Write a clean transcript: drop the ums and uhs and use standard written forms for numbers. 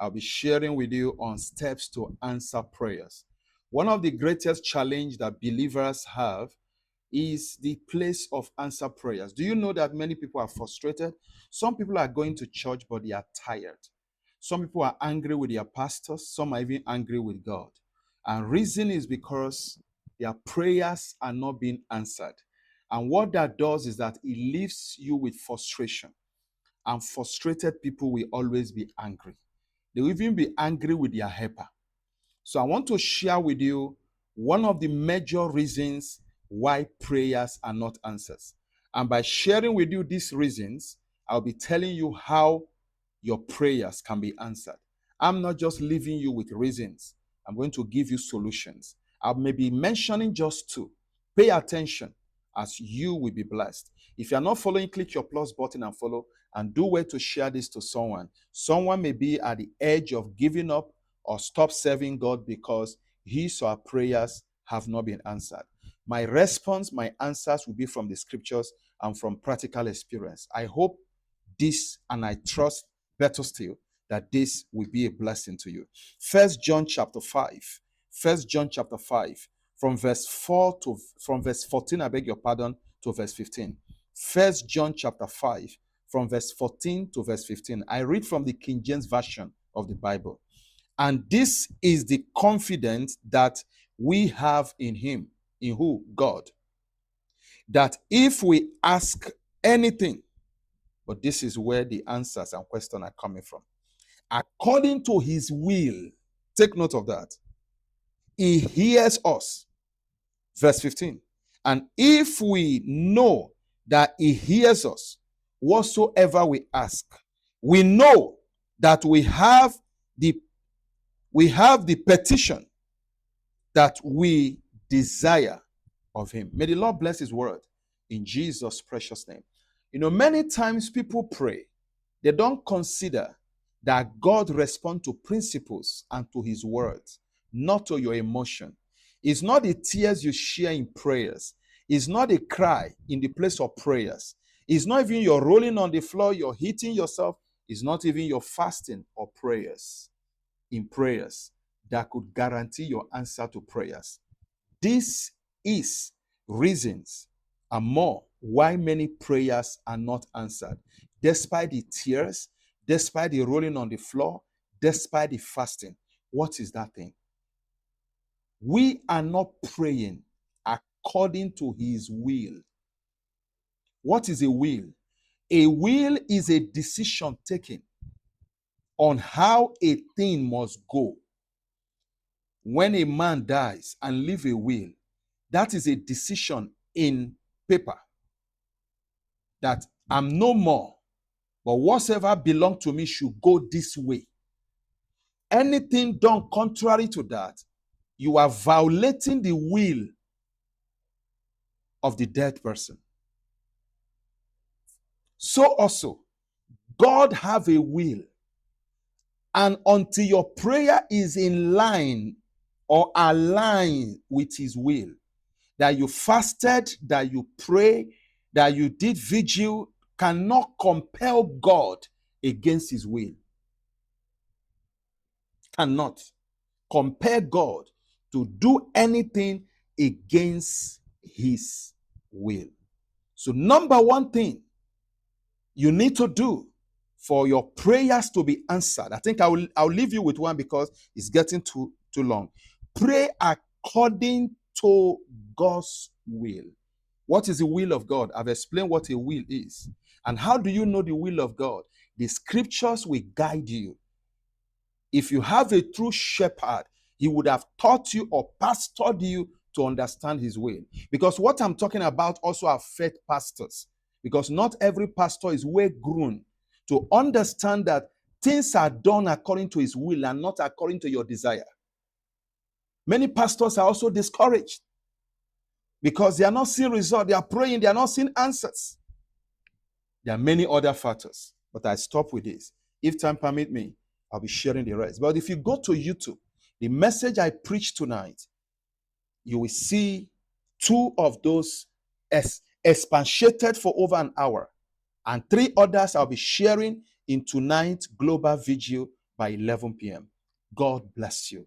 I'll be sharing with you on steps to answer prayers. One of the greatest challenge that believers have is the place of answer prayers. Do you know that many people are frustrated? Some people are going to church, but they are tired. Some people are angry with their pastors. Some are even angry with God. And reason is because their prayers are not being answered. And what that does is that it leaves you with frustration. And frustrated people will always be angry. They will even be angry with their helper. So I want to share with you one of the major reasons why prayers are not answered. And by sharing with you these reasons, I'll be telling you how your prayers can be answered. I'm not just leaving you with reasons. I'm going to give you solutions. I may be mentioning just two. Pay attention as you will be blessed. If you're not following, click your plus button and follow, and do well to share this to someone. Someone may be at the edge of giving up or stop serving God because his or her prayers have not been answered. My response, my answers will be from the scriptures and from practical experience. I hope this, and I trust better still, that this will be a blessing to you. First John chapter 5. First John chapter 5, from verse 14, I beg your pardon, to verse 15. First John chapter 5, from verse 14 to verse 15. I read from the King James Version of the Bible. And this is the confidence that we have in him. In who? God. That if we ask anything, but this is where the answers and questions are coming from, according to his will, take note of that, he hears us. Verse 15. And if we know that he hears us, whatsoever we ask, we know that we have the petition that we desire of him. May the Lord bless his word in Jesus' precious name. You know, many times people pray, they don't consider that God responds to principles and to his words, not to your emotion. It's not the tears you share in prayers. It's not a cry in the place of prayers. It's not even your rolling on the floor, you're hitting yourself. It's not even your fasting or prayers in prayers that could guarantee your answer to prayers. This is reasons and more why many prayers are not answered, despite the tears, despite the rolling on the floor, despite the fasting. What is that thing? We are not praying according to his will. What is a will? A will is a decision taken on how a thing must go. When a man dies and leaves a will, that is a decision in paper that I'm no more, but whatsoever belongs to me should go this way. Anything done contrary to that, you are violating the will of the dead person. So also, God have a will. And until your prayer is in line or aligned with his will, that you fasted, that you pray, that you did vigil, cannot compel God against his will. Cannot compel God to do anything against his will. So number one thing you need to do for your prayers to be answered, I think I'll leave you with one because it's getting too long. Pray according to God's will. What is the will of God? I've explained what a will is. And how do you know the will of God? The scriptures will guide you. If you have a true shepherd, he would have taught you or pastored you to understand his will. Because what I'm talking about also affects pastors. Because not every pastor is well grown to understand that things are done according to his will and not according to your desire. Many pastors are also discouraged because they are not seeing results. They are praying, they are not seeing answers. There are many other factors, but I stop with this. If time permit me, I'll be sharing the rest. But if you go to YouTube, the message I preached tonight, you will see two of those expatiated for over an hour, and three others I'll be sharing in tonight's global vigil by 11 p.m. God bless you.